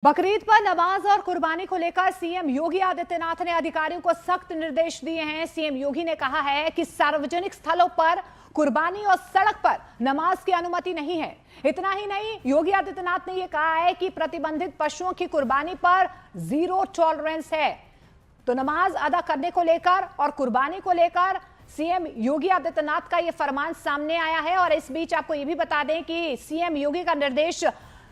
बकरीद पर नमाज और कुर्बानी को लेकर सीएम योगी आदित्यनाथ ने अधिकारियों को सख्त निर्देश दिए हैं। सीएम योगी ने कहा है कि सार्वजनिक स्थलों पर कुर्बानी और सड़क पर नमाज की अनुमति नहीं है। इतना ही नहीं, योगी आदित्यनाथ ने यह कहा है कि प्रतिबंधित पशुओं की कुर्बानी पर जीरो टॉलरेंस है। तो नमाज अदा करने को लेकर और कुर्बानी को लेकर सीएम योगी आदित्यनाथ का यह फरमान सामने आया है। और इस बीच आपको यह भी बता दें कि सीएम योगी का निर्देश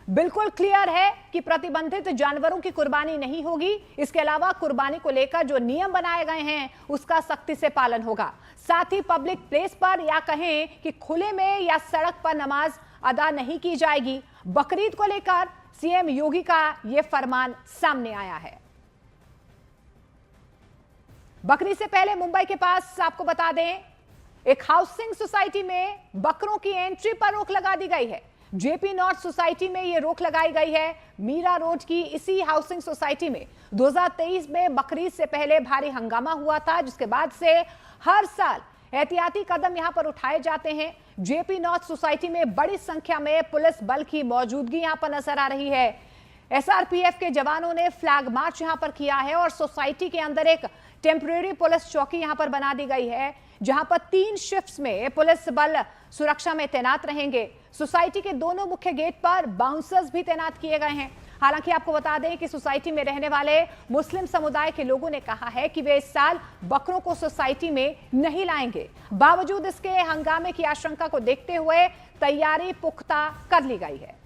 बिल्कुल क्लियर है कि प्रतिबंधित जानवरों की कुर्बानी नहीं होगी। इसके अलावा कुर्बानी को लेकर जो नियम बनाए गए हैं उसका सख्ती से पालन होगा। साथ ही पब्लिक प्लेस पर या कहें कि खुले में या सड़क पर नमाज अदा नहीं की जाएगी। बकरीद को लेकर सीएम योगी का यह फरमान सामने आया है। बकरीद से पहले मुंबई के पास आपको बता दें, एक हाउसिंग सोसाइटी में बकरों की एंट्री पर रोक लगा दी गई है। जेपी नॉर्थ सोसाइटी में यह रोक लगाई गई है। मीरा रोड की इसी हाउसिंग सोसाइटी में 2023 में बकरीद से पहले भारी हंगामा हुआ था, जिसके बाद से हर साल एहतियाती कदम यहां पर उठाए जाते हैं। जेपी नॉर्थ सोसाइटी में बड़ी संख्या में पुलिस बल की मौजूदगी यहां पर नजर आ रही है। एसआरपीएफ के जवानों ने फ्लैग मार्च यहां पर किया है और सोसाइटी के अंदर एक टेम्परेरी पुलिस चौकी यहां पर बना दी गई है, जहां पर 3 शिफ्ट्स में पुलिस बल सुरक्षा में तैनात रहेंगे। सोसाइटी के दोनों मुख्य गेट पर बाउंसर्स भी तैनात किए गए हैं। हालांकि आपको बता दें कि सोसाइटी में रहने वाले मुस्लिम समुदाय के लोगों ने कहा है कि वे इस साल बकरों को सोसाइटी में नहीं लाएंगे। बावजूद इसके हंगामे की आशंका को देखते हुए तैयारी पुख्ता कर ली गई है।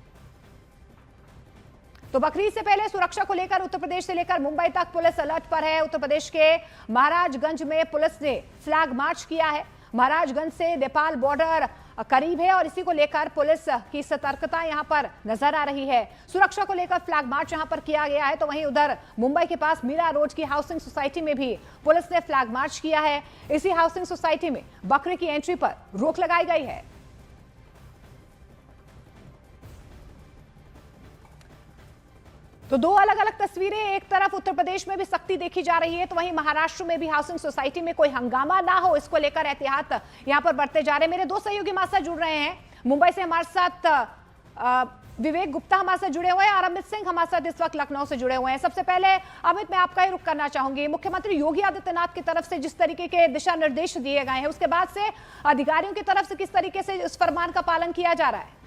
तो बकरीद से पहले सुरक्षा को लेकर उत्तर प्रदेश से लेकर मुंबई तक पुलिस अलर्ट पर है। उत्तर प्रदेश के महाराजगंज में पुलिस ने फ्लैग मार्च किया है। महाराजगंज से नेपाल बॉर्डर करीब है और इसी को लेकर पुलिस की सतर्कता यहां पर नजर आ रही है। सुरक्षा को लेकर फ्लैग मार्च यहां पर किया गया है। तो वहीं उधर मुंबई के पास मीरा रोड की हाउसिंग सोसाइटी में भी पुलिस ने फ्लैग मार्च किया है। इसी हाउसिंग सोसाइटी में बकरे की एंट्री पर रोक लगाई गई है। तो 2 अलग अलग तस्वीरें, एक तरफ उत्तर प्रदेश में भी सख्ती देखी जा रही है, तो वहीं महाराष्ट्र में भी हाउसिंग सोसाइटी में कोई हंगामा ना हो, इसको लेकर एहतियात यहां पर बरते जा रहे हैं। मेरे 2 सहयोगी हमारे साथ जुड़ रहे हैं। मुंबई से हमारे साथ विवेक गुप्ता हमारे साथ जुड़े हुए हैं और अमित सिंह हमारे साथ इस वक्त लखनऊ से जुड़े हुए हैं। सबसे पहले अमित, मैं आपका ही रुख करना चाहूंगी। मुख्यमंत्री योगी आदित्यनाथ की तरफ से जिस तरीके के दिशा निर्देश दिए गए हैं, उसके बाद से अधिकारियों की तरफ से किस तरीके से इस फरमान का पालन किया जा रहा है?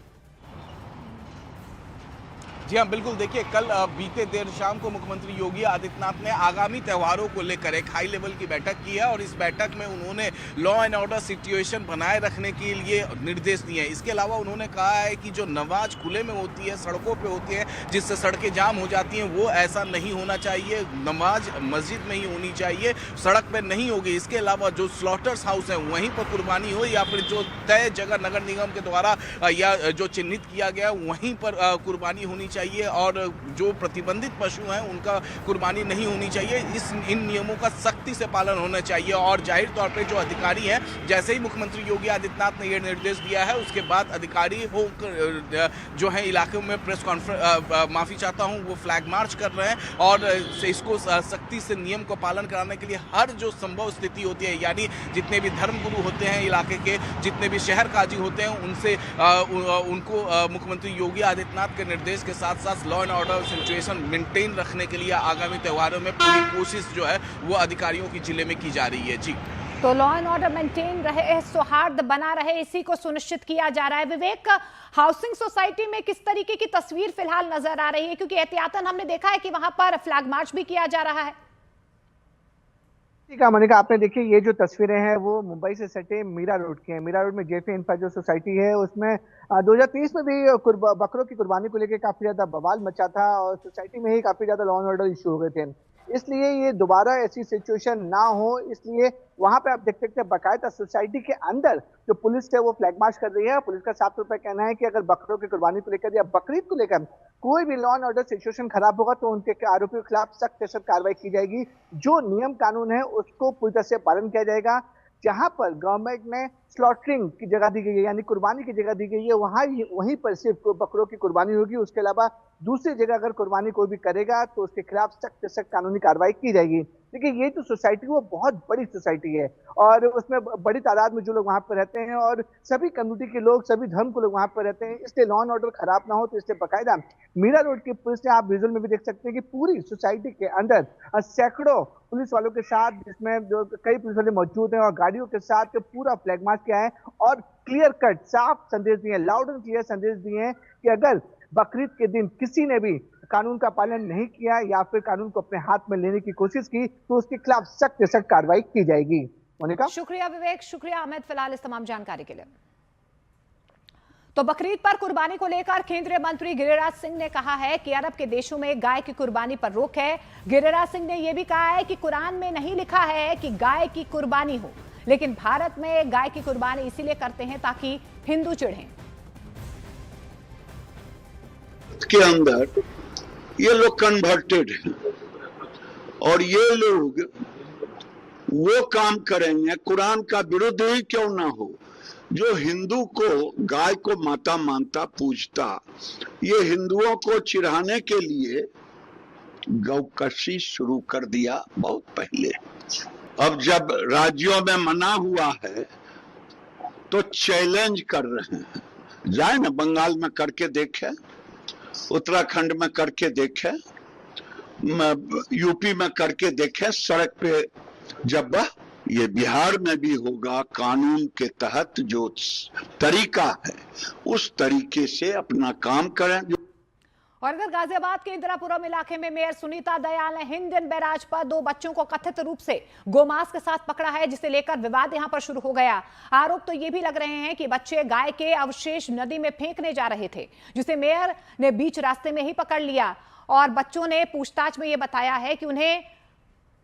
जी हाँ, बिल्कुल। देखिए, कल बीते देर शाम को मुख्यमंत्री योगी आदित्यनाथ ने आगामी त्योहारों को लेकर एक हाई लेवल की बैठक की है और इस बैठक में उन्होंने लॉ एंड ऑर्डर सिचुएशन बनाए रखने के लिए निर्देश दिए हैं। इसके अलावा उन्होंने कहा है कि जो नमाज खुले में होती है, सड़कों पे होती है, जिससे सड़कें जाम हो जाती हैं, वो ऐसा नहीं होना चाहिए। नमाज मस्जिद में ही होनी चाहिए, सड़क पर नहीं होगी। इसके अलावा जो स्लॉटर्स हाउस है वहीं पर कुर्बानी हो या फिर जो तय जगह नगर निगम के द्वारा या जो चिन्हित किया गया वहीं पर कुर्बानी होनी चाहिए और जो प्रतिबंधित पशु हैं उनका कुर्बानी नहीं होनी चाहिए। इन नियमों का सख्ती से पालन होना चाहिए और जाहिर तौर पे जो अधिकारी हैं, जैसे ही मुख्यमंत्री योगी आदित्यनाथ ने ये निर्देश दिया है उसके बाद अधिकारी होकर जो है इलाकों में प्रेस कॉन्फ्रेंस माफ़ी चाहता हूँ वो फ्लैग मार्च कर रहे हैं और इसको सख्ती से नियम को पालन कराने के लिए हर जो संभव स्थिति होती है, यानी जितने भी धर्मगुरु होते हैं इलाके के, जितने भी शहर काजी होते हैं, उनसे उनको मुख्यमंत्री योगी आदित्यनाथ के निर्देश के साथ साथ law and order situation maintain रखने के लिए आगामी त्योहारों में पूरी कोशिश जो है वो अधिकारियों की जिले में की जा रही है। जी, तो लॉ एंड ऑर्डर मेंटेन रहे, सौहार्द बना रहे, इसी को सुनिश्चित किया जा रहा है। विवेक, हाउसिंग सोसाइटी में किस तरीके की तस्वीर फिलहाल नजर आ रही है, क्योंकि एहतियातन हमने देखा है कि वहां पर फ्लैग मार्च भी किया जा रहा है? ठीक है मनिका, आपने देखिए ये जो तस्वीरें हैं वो मुंबई से सटे मीरा रोड की हैं। मीरा रोड में जेपी इन्फा जो सोसाइटी है उसमें 2023 में भी बकरों की कुर्बानी को लेकर काफी ज्यादा बवाल मचा था और सोसाइटी में ही काफी ज्यादा लॉ एंड ऑर्डर इशू हो गए थे। इसलिए ये दोबारा ऐसी सिचुएशन ना हो, इसलिए वहां पे आप देख सकते हैं बाकायदा सोसाइटी के अंदर जो पुलिस है वो फ्लैग मार्च कर रही है। पुलिस का साफ तौर पर कहना है कि अगर बकरों की कुर्बानी को लेकर या बकरीद को लेकर कोई भी लॉ एंड ऑर्डर सिचुएशन खराब होगा तो उनके आरोपियों के खिलाफ सख्त से सख्त कार्रवाई की जाएगी। जो नियम कानून है उसको पूरी तरह से पालन किया जाएगा। जहां पर गवर्नमेंट ने स्लॉटरिंग की जगह दी गई है, यानी कुर्बानी की जगह दी गई है, वहीं पर सिर्फ बकरों की कुर्बानी होगी। उसके अलावा दूसरी जगह अगर कुर्बानी कोई भी करेगा तो उसके खिलाफ सख्त से सख्त कानूनी कार्रवाई की जाएगी। देखिए ये जो सोसाइटी वो बहुत बड़ी सोसाइटी है और उसमें बड़ी तादाद में जो लोग वहां पर रहते हैं और सभी कम्युनिटी के लोग, सभी धर्म के लोग वहां पर रहते हैं, इसलिए लॉ एंड ऑर्डर खराब ना हो तो इसलिए बाकायदा मीरा रोड की पुलिस ने, आप विजुअल में भी देख सकते हैं कि पूरी सोसाइटी के अंदर सैकड़ों पुलिस वालों के साथ, जिसमें जो कई पुलिस वाले मौजूद हैं और गाड़ियों के साथ पूरा फ्लैग मार्च किया है और क्लियर कट साफ संदेश दिए, लाउड एंड क्लियर संदेश दिए हैं कि अगर बकरीद के दिन किसी ने भी कानून का पालन नहीं किया या फिर कानून को अपने हाथ में लेने की कोशिश की तो उसके खिलाफ सख्त से सख्त कार्रवाई की जाएगी। मोनिका, शुक्रिया विवेक, शुक्रिया अमित फिलहाल इस तमाम जानकारी के लिए। तो बकरीद पर कुर्बानी को लेकर केंद्रीय मंत्री गिरिराज सिंह ने कहा है कि अरब के देशों में गाय की कुर्बानी पर रोक है। गिरिराज सिंह ने यह भी कहा है कि कुरान में नहीं लिखा है कि गाय की कुर्बानी हो, लेकिन भारत में गाय की कुर्बानी इसीलिए करते हैं ताकि हिंदू चिढ़ें। के अंदर ये लोग कन्वर्टेड हैं और ये लोग वो काम करेंगे, कुरान का विरुद्ध ही क्यों ना हो, जो हिंदू को गाय को माता मानता पूजता, ये हिंदुओं को चिढ़ाने के लिए गौकशी शुरू कर दिया बहुत पहले। अब जब राज्यों में मना हुआ है तो चैलेंज कर रहे हैं, जाए ना बंगाल में करके देखे, उत्तराखंड में करके देखे, यूपी में करके देखे, सड़क पे जब ये बिहार में भी होगा, कानून के तहत जो तरीका है उस तरीके से अपना काम करें। और अगर गाजियाबाद के इंदिरापुरम इलाके में मेयर सुनीता दयाल ने हिंडन बैराज पर 2 बच्चों को कथित रूप से गोमांस के साथ पकड़ा है, जिसे लेकर विवाद यहां पर शुरू हो गया। आरोप तो ये भी लग रहे हैं कि बच्चे गाय के अवशेष नदी में फेंकने जा रहे थे, जिसे मेयर ने बीच रास्ते में ही पकड़ लिया और बच्चों ने पूछताछ में यह बताया है कि उन्हें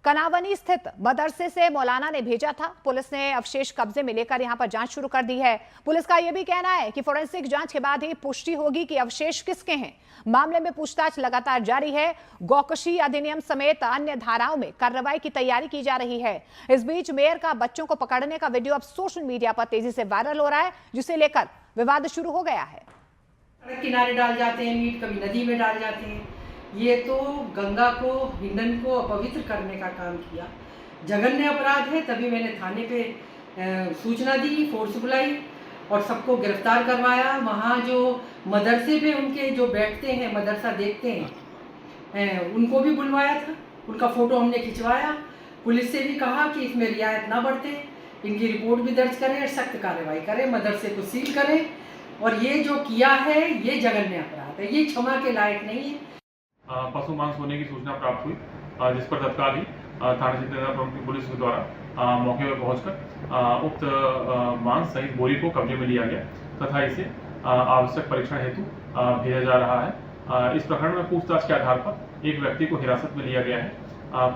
कनावनी स्थित मदरसे से मौलाना ने भेजा था। पुलिस ने अवशेष कब्जे में लेकर यहां पर जांच शुरू कर दी है। पुलिस का यह भी कहना है कि फोरेंसिक जांच के बाद ही पुष्टि होगी कि अवशेष किसके हैं। मामले में पूछताछ लगातार जारी है। गौकशी अधिनियम समेत अन्य धाराओं में कार्रवाई की तैयारी की जा रही है। इस बीच मेयर का बच्चों को पकड़ने का वीडियो अब सोशल मीडिया पर तेजी से वायरल हो रहा है, जिसे लेकर विवाद शुरू हो गया है। सड़क किनारे डाल जाते हैं मीट, कभी नदी में डाल जाते हैं। ये तो गंगा को, हिंडन को अपवित्र करने का काम किया, जघन्य अपराध है। तभी मैंने थाने पे सूचना दी, फोर्स बुलाई और सबको गिरफ्तार करवाया। वहाँ जो मदरसे पे उनके जो बैठते हैं, मदरसा देखते हैं, उनको भी बुलवाया था, उनका फ़ोटो हमने खिंचवाया। पुलिस से भी कहा कि इसमें रियायत ना बरतें, इनकी रिपोर्ट भी दर्ज करें, सख्त कार्रवाई करें, मदरसे को सील करें। और ये जो किया है ये जघन्य अपराध है, ये क्षमा के लायक नहीं है। पशु मांस होने की सूचना प्राप्त हुई, जिस पर तत्काल ही थाना क्षेत्र की पुलिस के द्वारा मौके पर पहुंचकर उक्त मांस सहित बोरी को कब्जे में लिया गया तथा इसे आवश्यक परीक्षण हेतु भेजा जा रहा है। इस प्रकरण में पूछताछ के आधार पर एक व्यक्ति को हिरासत में लिया गया है।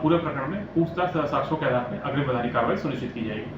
पूरे प्रकरण में पूछताछ साक्ष्यों के आधार पर अग्रिम वैधानिक कार्रवाई सुनिश्चित की जाएगी।